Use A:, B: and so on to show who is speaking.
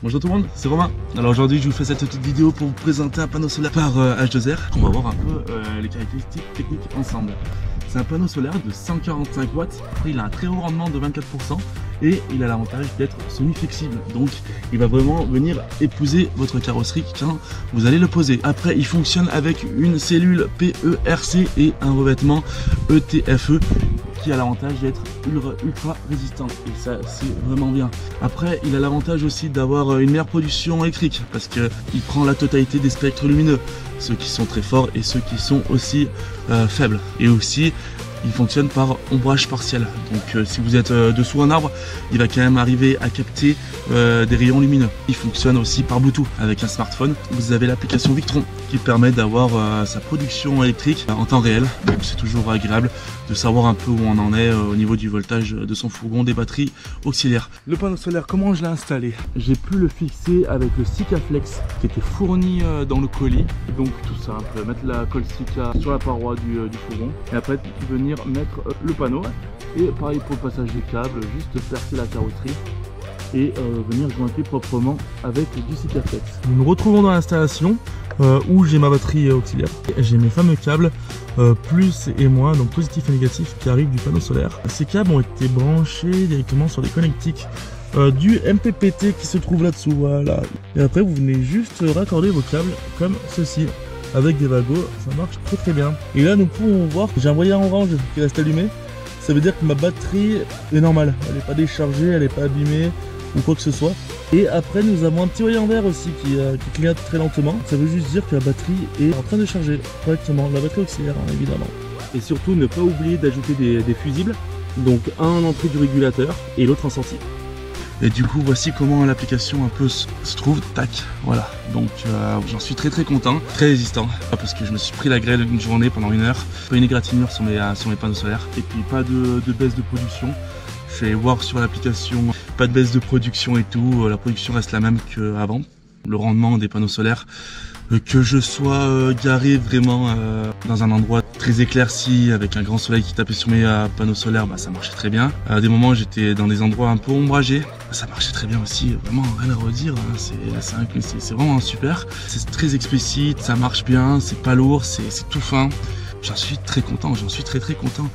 A: Bonjour tout le monde, c'est Romain. Alors aujourd'hui je vous fais cette petite vidéo pour vous présenter un panneau solaire par H2R. On va voir un peu les caractéristiques techniques ensemble. C'est un panneau solaire de 145 watts, après il a un très haut rendement de 24% et il a l'avantage d'être semi-flexible. Donc il va vraiment venir épouser votre carrosserie quand vous allez le poser. Après il fonctionne avec une cellule PERC et un revêtement ETFE qui a l'avantage d'être ultra résistant et ça c'est vraiment bien. Après il a l'avantage aussi d'avoir une meilleure production électrique parce qu'il prend la totalité des spectres lumineux, ceux qui sont très forts et ceux qui sont aussi faibles, et aussi il fonctionne par ombrage partiel. Donc si vous êtes dessous un arbre, il va quand même arriver à capter des rayons lumineux. Il fonctionne aussi par Bluetooth avec un smartphone. Vous avez l'application Victron qui permet d'avoir sa production électrique en temps réel. Donc c'est toujours agréable de savoir un peu où on en est au niveau du voltage de son fourgon, des batteries auxiliaires. Le panneau solaire, comment je l'ai installé? J'ai pu le fixer avec le Sikaflex qui était fourni dans le colis. Donc tout simple, mettre la colle Sika sur la paroi du fourgon et après venir mettre le panneau, et pareil pour le passage des câbles, juste percer la carrosserie et venir jointer proprement avec du Sikaflex. Nous nous retrouvons dans l'installation où j'ai ma batterie auxiliaire, j'ai mes fameux câbles plus et moins, donc positif et négatif, qui arrivent du panneau solaire. Ces câbles ont été branchés directement sur les connectiques du MPPT qui se trouve là-dessous, voilà. Et après vous venez juste raccorder vos câbles comme ceci avec des wagons, ça marche très bien. Et là nous pouvons voir que j'ai un voyant orange qui reste allumé. Ça veut dire que ma batterie est normale, elle n'est pas déchargée, elle n'est pas abîmée ou quoi que ce soit. Et après nous avons un petit voyant vert aussi qui clignote très lentement. Ça veut juste dire que la batterie est en train de charger correctement, la batterie auxiliaire hein, évidemment. Et surtout ne pas oublier d'ajouter des fusibles, donc un en entrée du régulateur et l'autre en sortie. Et du coup voici comment l'application un peu se trouve, tac, voilà. Donc j'en suis très content, très résistant, parce que je me suis pris la grêle une journée pendant 1 heure, pas une égratignure sur mes panneaux solaires, et puis pas de baisse de production. Je vais voir sur l'application, pas de baisse de production et tout, la production reste la même qu'avant. Le rendement des panneaux solaires, que je sois garé vraiment dans un endroit très éclairci avec un grand soleil qui tapait sur mes panneaux solaires, bah, ça marchait très bien. À des moments j'étais dans des endroits un peu ombragés, ça marchait très bien aussi, vraiment rien à redire, hein. C'est vraiment super. C'est très explicite, ça marche bien, c'est pas lourd, c'est tout fin. J'en suis très content, j'en suis très content.